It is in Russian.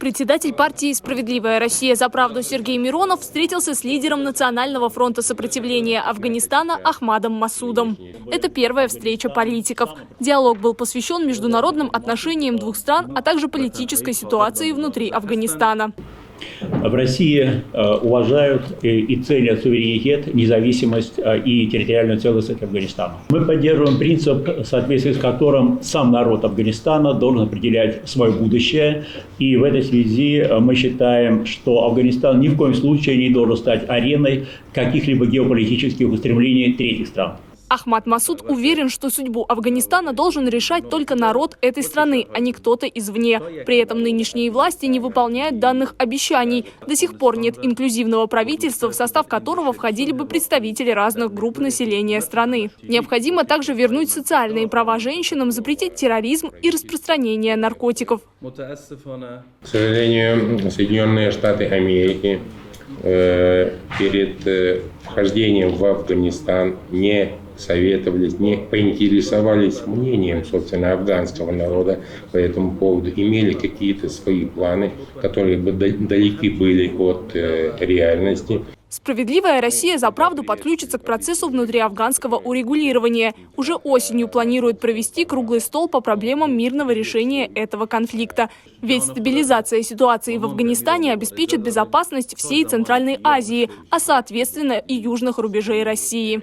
Председатель партии «Справедливая Россия за правду» Сергей Миронов встретился с лидером Национального фронта сопротивления Афганистана Ахмадом Масудом. Это первая встреча политиков. Диалог был посвящен международным отношениям двух стран, а также политической ситуации внутри Афганистана. В России уважают и ценят суверенитет, независимость и территориальную целостность Афганистана. Мы поддерживаем принцип, в соответствии с которым сам народ Афганистана должен определять свое будущее. И в этой связи мы считаем, что Афганистан ни в коем случае не должен стать ареной каких-либо геополитических устремлений третьих стран. Ахмад Масуд уверен, что судьбу Афганистана должен решать только народ этой страны, а не кто-то извне. При этом нынешние власти не выполняют данных обещаний. До сих пор нет инклюзивного правительства, в состав которого входили бы представители разных групп населения страны. Необходимо также вернуть социальные права женщинам, запретить терроризм и распространение наркотиков. К сожалению, Соединенные Штаты Америки перед вхождением в Афганистан не советовались, не поинтересовались мнением, собственно, афганского народа по этому поводу, имели какие-то свои планы, которые бы далеки были от реальности. «Справедливая Россия за правду» подключится к процессу внутриафганского урегулирования. Уже осенью планирует провести круглый стол по проблемам мирного решения этого конфликта. Ведь стабилизация ситуации в Афганистане обеспечит безопасность всей Центральной Азии, а соответственно и южных рубежей России.